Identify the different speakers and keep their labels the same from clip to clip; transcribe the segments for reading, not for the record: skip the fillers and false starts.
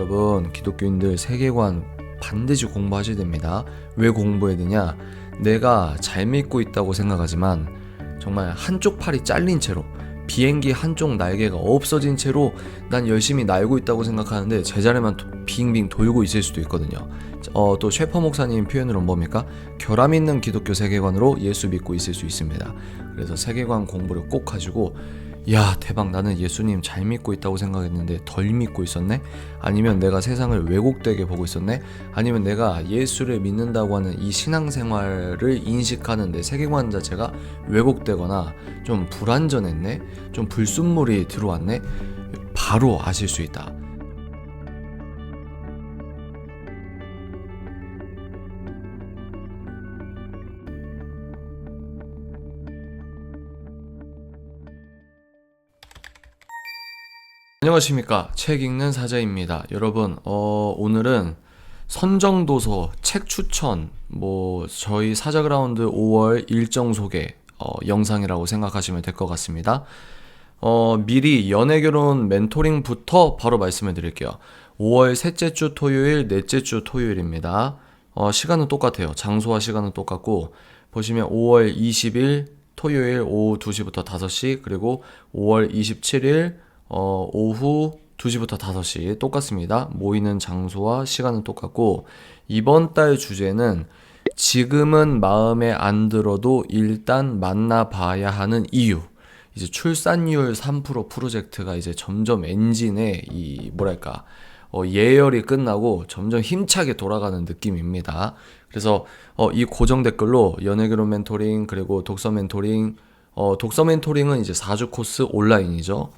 Speaker 1: 여러분, 기독교인들 세계관 반드시 공부하셔야 됩니다. 왜 공부해야 되냐? 내가 잘 믿고 있다고 생각하지만 정말 한쪽 팔이 잘린 채로, 비행기 한쪽 날개가 없어진 채로 난 열심히 날고 있다고 생각하는데 제자리만 빙빙 돌고 있을 수도 있거든요. 또 셰퍼 목사님 표현으로는 뭡니까? 결함 있는 기독교 세계관으로 예수 믿고 있을 수 있습니다. 그래서 세계관 공부를 꼭 하시고, 야 대박, 나는 예수님 잘 믿고 있다고 생각했는데 덜 믿고 있었네? 아니면 내가 세상을 왜곡되게 보고 있었네? 아니면 내가 예수를 믿는다고 하는 이 신앙생활을 인식하는 내 세계관 자체가 왜곡되거나 좀 불완전했네? 좀 불순물이 들어왔네? 바로 아실 수 있다. 안녕하십니까, 책 읽는 사자입니다. 여러분, 오늘은 선정도서 책 추천, 저희 사자그라운드 5월 일정 소개 영상이라고 생각하시면 될 것 같습니다. 미리 연애결혼 멘토링부터 바로 말씀을 드릴게요. 5월 셋째 주 토요일, 넷째 주 토요일입니다. 시간은 똑같아요. 장소와 시간은 똑같고, 보시면 5월 20일 토요일 오후 2시부터 5시, 그리고 5월 27일 오후 2시부터 5시 똑같습니다. 모이는 장소와 시간은 똑같고, 이번 달 주제는 지금은 마음에 안 들어도 일단 만나봐야 하는 이유. 이제 출산율 3% 프로젝트가 이제 점점 엔진에 예열이 끝나고 점점 힘차게 돌아가는 느낌입니다. 그래서 이 고정 댓글로 연애결혼 멘토링, 그리고 독서 멘토링, 독서 멘토링은 이제 4주 코스 온라인이죠.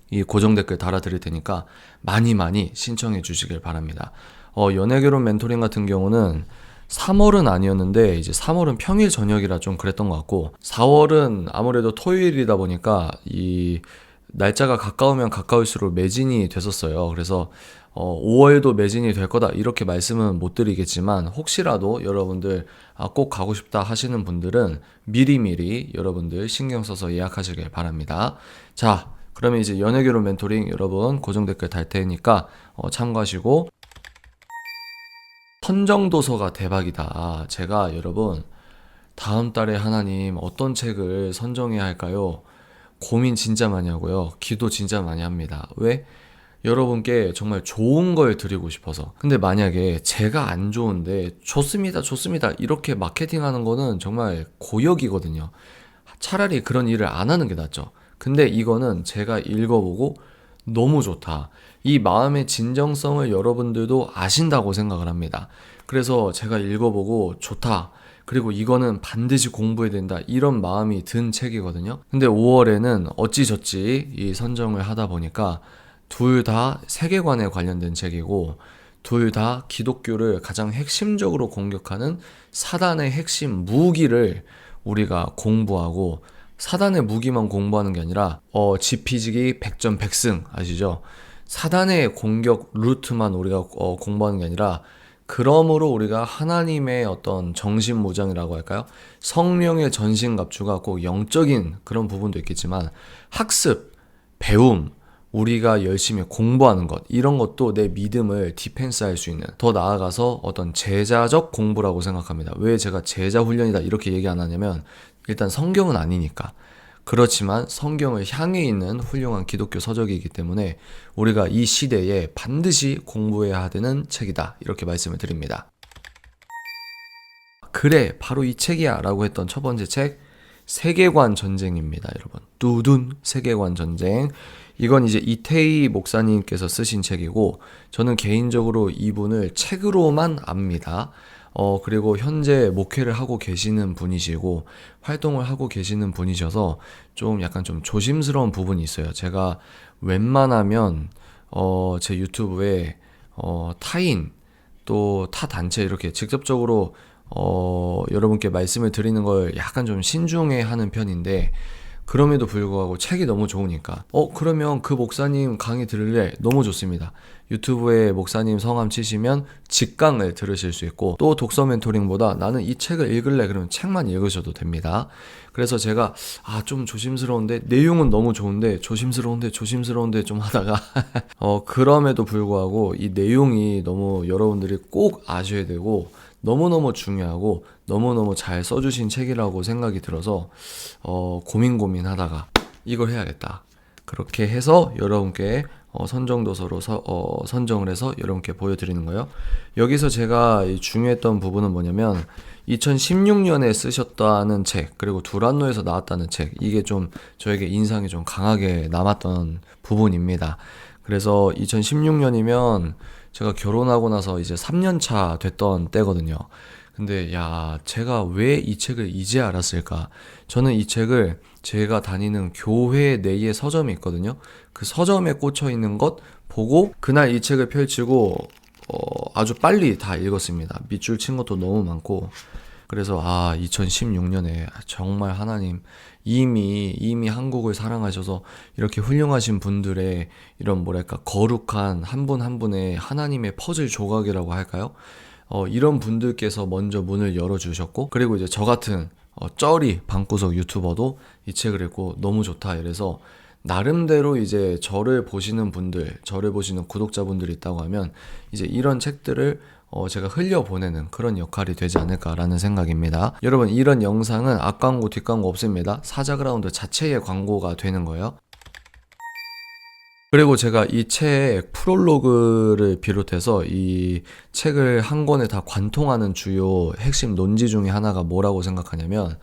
Speaker 1: 이 고정 댓글 달아드릴 테니까 많이 신청해 주시길 바랍니다. 연애결혼 멘토링 같은 경우는 3월은 아니었는데 이제 3월은 평일 저녁이라 좀 그랬던 것 같고, 4월은 아무래도 토요일이다 보니까 이 날짜가 가까우면 가까울수록 매진이 됐었어요. 그래서 5월도 매진이 될 거다 이렇게 말씀은 못 드리겠지만, 혹시라도 여러분들 꼭 가고 싶다 하시는 분들은 미리미리 여러분들 신경 써서 예약하시길 바랍니다. 자, 그러면 이제 연애결혼 멘토링 여러분 고정 댓글 달 테니까 참고하시고, 선정도서가 대박이다. 제가 여러분 다음 달에 하나님 어떤 책을 선정해야 할까요? 고민 진짜 많이 하고요. 기도 진짜 많이 합니다. 왜? 여러분께 정말 좋은 걸 드리고 싶어서. 근데 만약에 제가 안 좋은데 좋습니다 이렇게 마케팅하는 거는 정말 고역이거든요. 차라리 그런 일을 안 하는 게 낫죠. 근데 이거는 제가 읽어보고 너무 좋다, 이 마음의 진정성을 여러분들도 아신다고 생각을 합니다. 그래서 제가 읽어보고 좋다, 그리고 이거는 반드시 공부해야 된다, 이런 마음이 든 책이거든요. 근데 5월에는 어찌저찌 이 선정을 하다 보니까 둘 다 세계관에 관련된 책이고, 둘 다 기독교를 가장 핵심적으로 공격하는 사단의 핵심 무기를 우리가 공부하고, 사단의 무기만 공부하는 게 아니라 지피지기 100점 100승 아시죠? 사단의 공격 루트만 우리가 공부하는 게 아니라, 그러므로 우리가 하나님의 어떤 정신무장이라고 할까요? 성령의 전신갑주가 꼭 영적인 그런 부분도 있겠지만, 학습, 배움, 우리가 열심히 공부하는 것, 이런 것도 내 믿음을 디펜스할 수 있는, 더 나아가서 어떤 제자적 공부라고 생각합니다. 왜 제가 제자 훈련이다 이렇게 얘기 안 하냐면, 일단 성경은 아니니까. 그렇지만 성경을 향해 있는 훌륭한 기독교 서적이기 때문에 우리가 이 시대에 반드시 공부해야 되는 책이다, 이렇게 말씀을 드립니다. 그래, 바로 이 책이야 라고 했던 첫 번째 책, 세계관 전쟁입니다. 여러분, 뚜둔 세계관 전쟁. 이건 이제 이태희 목사님께서 쓰신 책이고, 저는 개인적으로 이분을 책으로만 압니다. 그리고 현재 목회를 하고 계시는 분이시고 활동을 하고 계시는 분이셔서 좀 약간 좀 조심스러운 부분이 있어요. 제가 웬만하면 제 유튜브에 타인 또 타 단체 이렇게 직접적으로 여러분께 말씀을 드리는 걸 약간 좀 신중해 하는 편인데, 그럼에도 불구하고 책이 너무 좋으니까 그러면 그 목사님 강의 들을래? 너무 좋습니다. 유튜브에 목사님 성함 치시면 직강을 들으실 수 있고, 또 독서 멘토링보다 나는 이 책을 읽을래 그러면 책만 읽으셔도 됩니다. 그래서 제가 좀 조심스러운데, 내용은 너무 좋은데 조심스러운데 좀 하다가 그럼에도 불구하고 이 내용이 너무 여러분들이 꼭 아셔야 되고 너무너무 중요하고 너무너무 잘 써주신 책이라고 생각이 들어서 고민하다가 이걸 해야겠다, 그렇게 해서 여러분께 선정도서로 선정을 해서 여러분께 보여드리는 거예요. 여기서 제가 중요했던 부분은 뭐냐면 2016년에 쓰셨다는 책, 그리고 두란노에서 나왔다는 책, 이게 좀 저에게 인상이 좀 강하게 남았던 부분입니다. 그래서 2016년이면 제가 결혼하고 나서 이제 3년 차 됐던 때거든요. 근데 제가 왜 이 책을 이제 알았을까? 저는 이 책을 제가 다니는 교회 내에 서점이 있거든요. 그 서점에 꽂혀 있는 것 보고 그날 이 책을 펼치고 아주 빨리 다 읽었습니다. 밑줄 친 것도 너무 많고. 그래서 2016년에 정말 하나님 이미 한국을 사랑하셔서 이렇게 훌륭하신 분들의 이런 거룩한 한 분 한 분의 하나님의 퍼즐 조각이라고 할까요? 이런 분들께서 먼저 문을 열어주셨고, 그리고 이제 저 같은 쩌리 방구석 유튜버도 이 책을 읽고 너무 좋다 이래서, 나름대로 이제 저를 보시는 분들, 저를 보시는 구독자분들이 있다고 하면 이제 이런 책들을 제가 흘려보내는 그런 역할이 되지 않을까라는 생각입니다. 여러분, 이런 영상은 앞광고 뒷광고 없습니다. 사자그라운드 자체의 광고가 되는 거예요. 그리고 제가 이 책 프롤로그를 비롯해서 이 책을 한 권에 다 관통하는 주요 핵심 논지 중에 하나가 뭐라고 생각하냐면,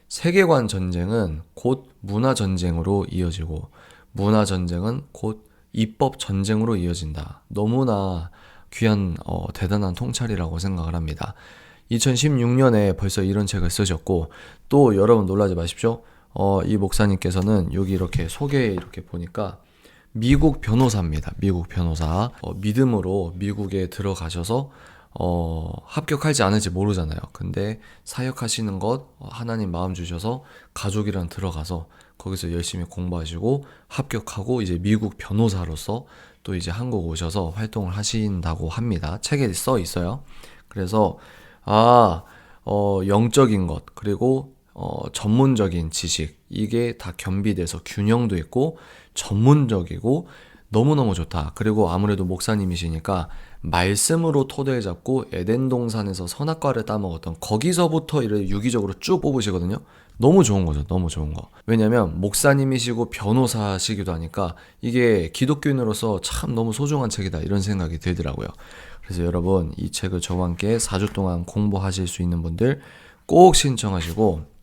Speaker 1: 세계관 전쟁은 곧 문화 전쟁으로 이어지고 문화 전쟁은 곧 입법 전쟁으로 이어진다. 너무나 귀한 대단한 통찰이라고 생각을 합니다. 2016년에 벌써 이런 책을 쓰셨고, 또 여러분 놀라지 마십시오. 이 목사님께서는 여기 이렇게 소개에 이렇게 보니까 미국 변호사입니다. 미국 변호사. 믿음으로 미국에 들어가셔서 합격할지 안 할지 모르잖아요. 근데 사역하시는 것 하나님 마음 주셔서 가족이랑 들어가서 거기서 열심히 공부하시고 합격하고 이제 미국 변호사로서 또 이제 한국 오셔서 활동을 하신다고 합니다. 책에 써 있어요. 그래서 영적인 것, 그리고 전문적인 지식, 이게 다 겸비돼서 균형도 있고 전문적이고 너무너무 좋다. 그리고 아무래도 목사님이시니까 말씀으로 토대를 잡고 에덴 동산에서 선악과를 따먹었던 거기서부터 이렇게 유기적으로 쭉 뽑으시거든요. 너무 좋은 거죠. 너무 좋은 거. 왜냐면 목사님이시고 변호사시기도 하니까 이게 기독교인으로서 참 너무 소중한 책이다, 이런 생각이 들더라고요. 그래서 여러분, 이 책을 저와 함께 4주 동안 공부하실 수 있는 분들 꼭 신청하시고,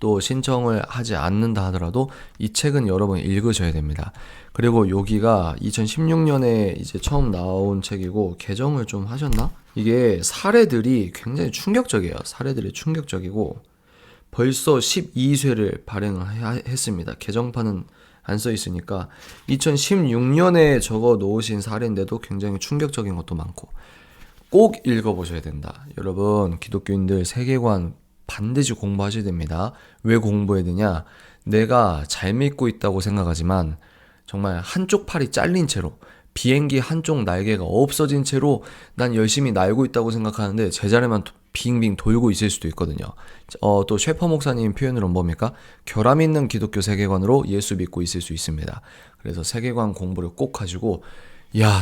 Speaker 1: 또 신청을 하지 않는다 하더라도 이 책은 여러분 읽으셔야 됩니다. 그리고 여기가 2016년에 이제 처음 나온 책이고, 개정을 좀 하셨나? 이게 사례들이 굉장히 충격적이에요. 사례들이 충격적이고 벌써 12쇄를 발행을 했습니다. 개정판은 안 써 있으니까 2016년에 적어 놓으신 사례인데도 굉장히 충격적인 것도 많고, 꼭 읽어보셔야 된다. 여러분, 기독교인들 세계관 반드시 공부하셔야 됩니다. 왜 공부해야 되냐? 내가 잘 믿고 있다고 생각하지만 정말 한쪽 팔이 잘린 채로, 비행기 한쪽 날개가 없어진 채로 난 열심히 날고 있다고 생각하는데 제자리만 빙빙 돌고 있을 수도 있거든요. 또 셰퍼 목사님 표현으로는 뭡니까? 결함 있는 기독교 세계관으로 예수 믿고 있을 수 있습니다. 그래서 세계관 공부를 꼭 하시고,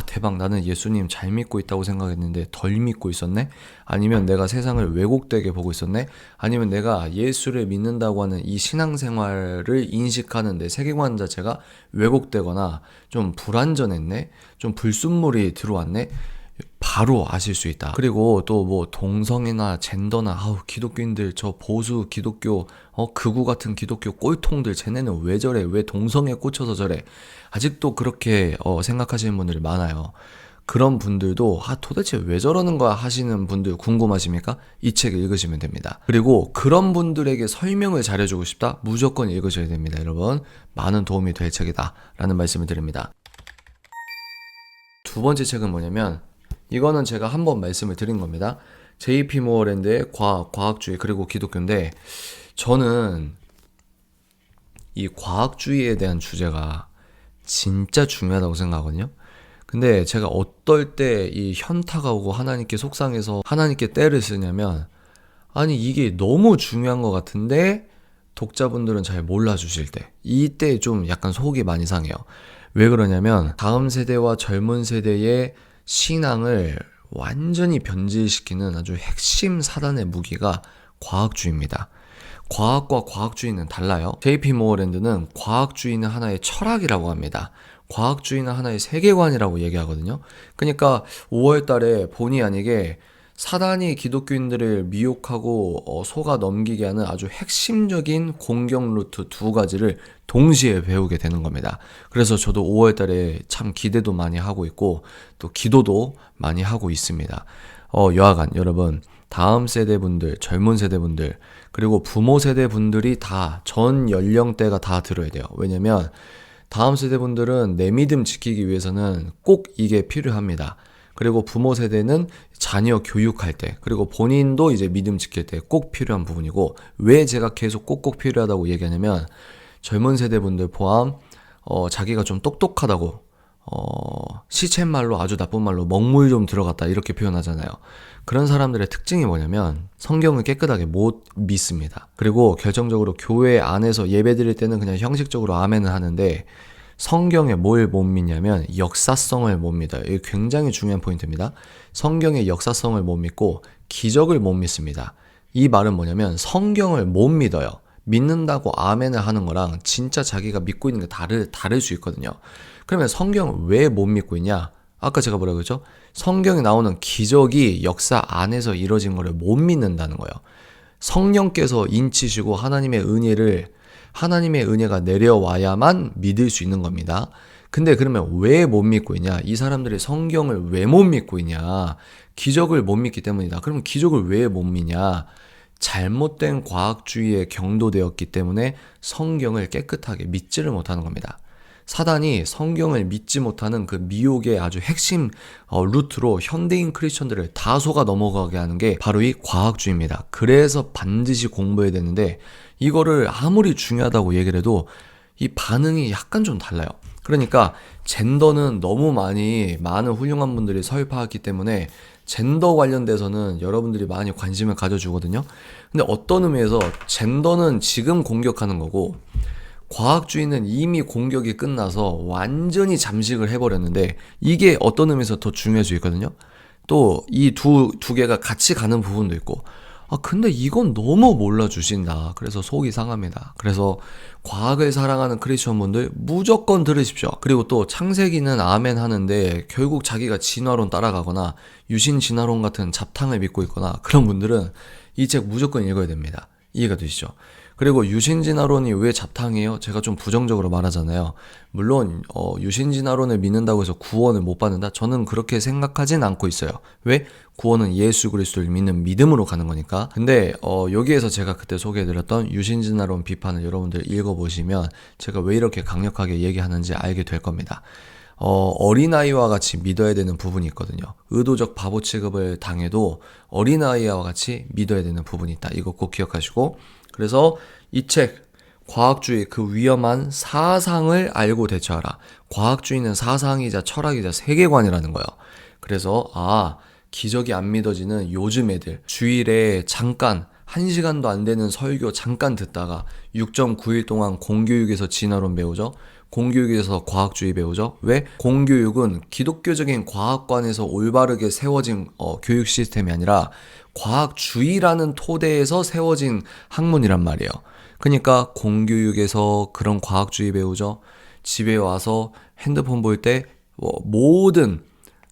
Speaker 1: 대박, 나는 예수님 잘 믿고 있다고 생각했는데 덜 믿고 있었네? 아니면 내가 세상을 왜곡되게 보고 있었네? 아니면 내가 예수를 믿는다고 하는 이 신앙생활을 인식하는 내 세계관 자체가 왜곡되거나 좀 불완전했네? 좀 불순물이 들어왔네? 바로 아실 수 있다. 그리고 또 뭐 동성애나 젠더나 기독교인들, 저 보수 기독교 극우 같은 기독교 꼴통들, 쟤네는 왜 저래? 왜 동성애에 꽂혀서 저래? 아직도 그렇게 생각하시는 분들이 많아요. 그런 분들도 도대체 왜 저러는 거야 하시는 분들 궁금하십니까? 이 책을 읽으시면 됩니다. 그리고 그런 분들에게 설명을 잘해주고 싶다? 무조건 읽으셔야 됩니다. 여러분, 많은 도움이 될 책이다 라는 말씀을 드립니다. 두 번째 책은 뭐냐면, 이거는 제가 한번 말씀을 드린 겁니다. J.P. 모어랜드의 과학주의 그리고 기독교인데, 저는 이 과학주의에 대한 주제가 진짜 중요하다고 생각하거든요. 근데 제가 어떨 때 이 현타가 오고 하나님께 속상해서 하나님께 떼를 쓰냐면, 아니 이게 너무 중요한 것 같은데 독자분들은 잘 몰라주실 때, 이때 좀 약간 속이 많이 상해요. 왜 그러냐면 다음 세대와 젊은 세대의 신앙을 완전히 변질시키는 아주 핵심 사단의 무기가 과학주의입니다. 과학과 과학주의는 달라요. JP 모어랜드는 과학주의는 하나의 철학이라고 합니다. 과학주의는 하나의 세계관이라고 얘기하거든요. 그러니까 5월 달에 본의 아니게 사단이 기독교인들을 미혹하고 속아 넘기게 하는 아주 핵심적인 공격 루트 두 가지를 동시에 배우게 되는 겁니다. 그래서 저도 5월 달에 참 기대도 많이 하고 있고 또 기도도 많이 하고 있습니다. 여하간 여러분, 다음 세대 분들, 젊은 세대 분들, 그리고 부모 세대 분들이 다 전 연령대가 다 들어야 돼요. 왜냐면 다음 세대 분들은 내 믿음 지키기 위해서는 꼭 이게 필요합니다. 그리고 부모 세대는 자녀 교육할 때, 그리고 본인도 이제 믿음 지킬 때 꼭 필요한 부분이고, 왜 제가 계속 꼭꼭 필요하다고 얘기하냐면 젊은 세대 분들 포함 자기가 좀 똑똑하다고 시쳇말로, 아주 나쁜 말로 먹물 좀 들어갔다 이렇게 표현하잖아요. 그런 사람들의 특징이 뭐냐면 성경을 깨끗하게 못 믿습니다. 그리고 결정적으로 교회 안에서 예배 드릴 때는 그냥 형식적으로 아멘을 하는데 성경에 뭘 못 믿냐면 역사성을 못 믿어요. 이게 굉장히 중요한 포인트입니다. 성경의 역사성을 못 믿고 기적을 못 믿습니다. 이 말은 뭐냐면 성경을 못 믿어요. 믿는다고 아멘을 하는 거랑 진짜 자기가 믿고 있는 게 다를 수 있거든요. 그러면 성경을 왜 못 믿고 있냐? 아까 제가 뭐라고 했죠? 성경에 나오는 기적이 역사 안에서 이루어진 거를 못 믿는다는 거예요. 성령께서 인치시고 하나님의 은혜가 내려와야만 믿을 수 있는 겁니다. 근데 그러면 왜 못 믿고 있냐? 이 사람들이 성경을 왜 못 믿고 있냐? 기적을 못 믿기 때문이다. 그러면 기적을 왜 못 믿냐? 잘못된 과학주의에 경도되었기 때문에 성경을 깨끗하게 믿지를 못하는 겁니다. 사단이 성경을 믿지 못하는 그 미혹의 아주 핵심 루트로 현대인 크리스천들을 다 속아 넘어가게 하는 게 바로 이 과학주의입니다. 그래서 반드시 공부해야 되는데 이거를 아무리 중요하다고 얘기를 해도 이 반응이 약간 좀 달라요. 그러니까 젠더는 너무 많은 훌륭한 분들이 설파했기 때문에 젠더 관련돼서는 여러분들이 많이 관심을 가져주거든요. 근데 어떤 의미에서 젠더는 지금 공격하는 거고 과학주의는 이미 공격이 끝나서 완전히 잠식을 해버렸는데 이게 어떤 의미에서 더 중요할 수 있거든요. 또 이 두 개가 같이 가는 부분도 있고 근데 이건 너무 몰라주신다. 그래서 속이 상합니다. 그래서 과학을 사랑하는 크리스천분들 무조건 들으십시오. 그리고 또 창세기는 아멘 하는데 결국 자기가 진화론 따라가거나 유신 진화론 같은 잡탕을 믿고 있거나 그런 분들은 이 책 무조건 읽어야 됩니다. 이해가 되시죠? 그리고 유신진화론이 왜 잡탕이에요? 제가 좀 부정적으로 말하잖아요. 물론 유신진화론을 믿는다고 해서 구원을 못 받는다? 저는 그렇게 생각하진 않고 있어요. 왜? 구원은 예수 그리스도를 믿는 믿음으로 가는 거니까. 근데 여기에서 제가 그때 소개해드렸던 유신진화론 비판을 여러분들 읽어보시면 제가 왜 이렇게 강력하게 얘기하는지 알게 될 겁니다. 어린아이와 같이 믿어야 되는 부분이 있거든요. 의도적 바보 취급을 당해도 어린아이와 같이 믿어야 되는 부분이 있다. 이거 꼭 기억하시고, 그래서 이 책 과학주의 그 위험한 사상을 알고 대처하라. 과학주의는 사상이자 철학이자 세계관이라는 거예요. 그래서 기적이 안 믿어지는 요즘 애들 주일에 잠깐 1시간도 안 되는 설교 잠깐 듣다가 6.9일 동안 공교육에서 진화론 배우죠. 공교육에서 과학주의 배우죠. 왜? 공교육은 기독교적인 과학관에서 올바르게 세워진 교육 시스템이 아니라 과학주의라는 토대에서 세워진 학문이란 말이에요. 그러니까 공교육에서 그런 과학주의 배우죠. 집에 와서 핸드폰 볼 때 모든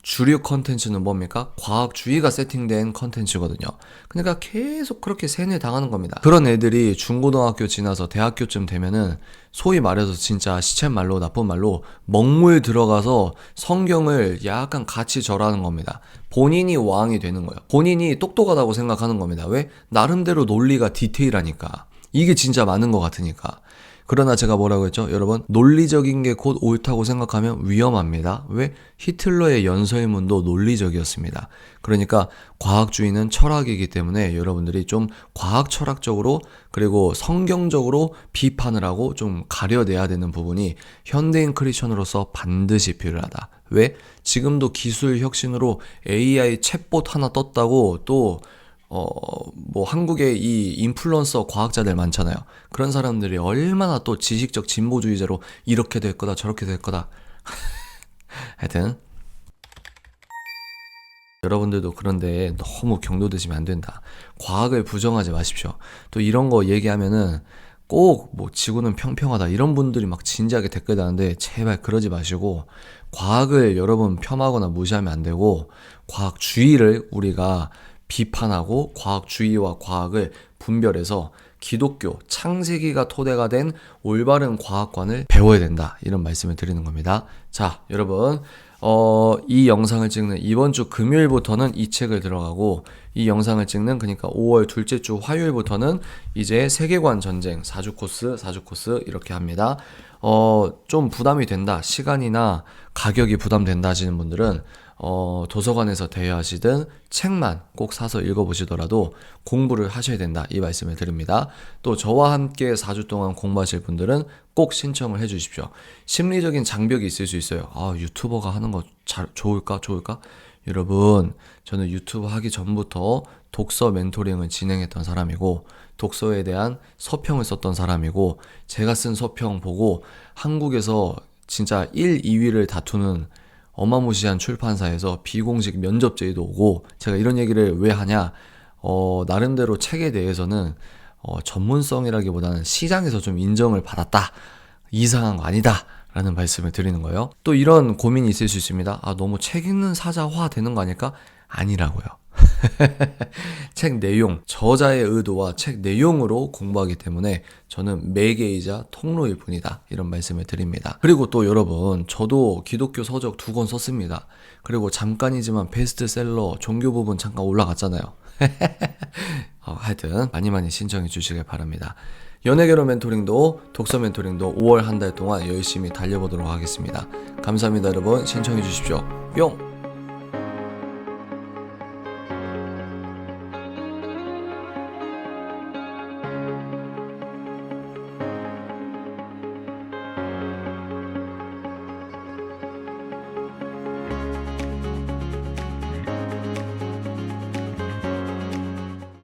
Speaker 1: 주류 컨텐츠는 뭡니까? 과학주의가 세팅된 컨텐츠거든요. 그러니까 계속 그렇게 세뇌 당하는 겁니다. 그런 애들이 중고등학교 지나서 대학교쯤 되면은 소위 말해서 진짜 시쳇말로 나쁜 말로 먹물 들어가서 성경을 약간 같이 절하는 겁니다. 본인이 왕이 되는 거예요. 본인이 똑똑하다고 생각하는 겁니다. 왜? 나름대로 논리가 디테일하니까. 이게 진짜 맞는 것 같으니까. 그러나 제가 뭐라고 했죠? 여러분, 논리적인 게 곧 옳다고 생각하면 위험합니다. 왜? 히틀러의 연설문도 논리적이었습니다. 그러니까 과학주의는 철학이기 때문에 여러분들이 좀 과학 철학적으로 그리고 성경적으로 비판을 하고 좀 가려내야 되는 부분이 현대인 크리스천으로서 반드시 필요하다. 왜? 지금도 기술 혁신으로 AI 챗봇 하나 떴다고 또 뭐 한국에 이 인플루언서 과학자들 많잖아요. 그런 사람들이 얼마나 또 지식적 진보주의자로 이렇게 될 거다 저렇게 될 거다. 하여튼 여러분들도 그런데 너무 경도되시면 안 된다. 과학을 부정하지 마십시오. 또 이런 거 얘기하면은 꼭 뭐 지구는 평평하다 이런 분들이 막 진지하게 댓글 다는데 제발 그러지 마시고 과학을 여러분 폄하하거나 무시하면 안 되고 과학주의를 우리가 비판하고 과학주의와 과학을 분별해서 기독교 창세기가 토대가 된 올바른 과학관을 배워야 된다. 이런 말씀을 드리는 겁니다. 자, 여러분 이 영상을 찍는 이번 주 금요일부터는 이 책을 들어가고 이 영상을 찍는 그러니까 5월 둘째 주 화요일부터는 이제 세계관 전쟁 4주 코스 이렇게 합니다. 좀 부담이 된다. 시간이나 가격이 부담된다 하시는 분들은 도서관에서 대여하시든 책만 꼭 사서 읽어보시더라도 공부를 하셔야 된다. 이 말씀을 드립니다. 또 저와 함께 4주 동안 공부하실 분들은 꼭 신청을 해 주십시오. 심리적인 장벽이 있을 수 있어요. 유튜버가 하는 거 좋을까? 여러분, 저는 유튜브 하기 전부터 독서 멘토링을 진행했던 사람이고 독서에 대한 서평을 썼던 사람이고 제가 쓴 서평 보고 한국에서 진짜 1, 2위를 다투는 어마무시한 출판사에서 비공식 면접 제의도 오고 제가 이런 얘기를 왜 하냐 나름대로 책에 대해서는 전문성이라기보다는 시장에서 좀 인정을 받았다. 이상한 거 아니다. 라는 말씀을 드리는 거예요. 또 이런 고민이 있을 수 있습니다. 너무 책 읽는 사자화 되는 거 아닐까? 아니라고요. 책 내용, 저자의 의도와 책 내용으로 공부하기 때문에 저는 매개이자 통로일 뿐이다. 이런 말씀을 드립니다. 그리고 또 여러분, 저도 기독교 서적 2권 썼습니다. 그리고 잠깐이지만 베스트셀러 종교 부분 잠깐 올라갔잖아요. 하여튼 많이 신청해 주시길 바랍니다. 연예결혼 멘토링도 독서 멘토링도 5월 한 달 동안 열심히 달려보도록 하겠습니다. 감사합니다 여러분. 신청해 주십시오. 뿅!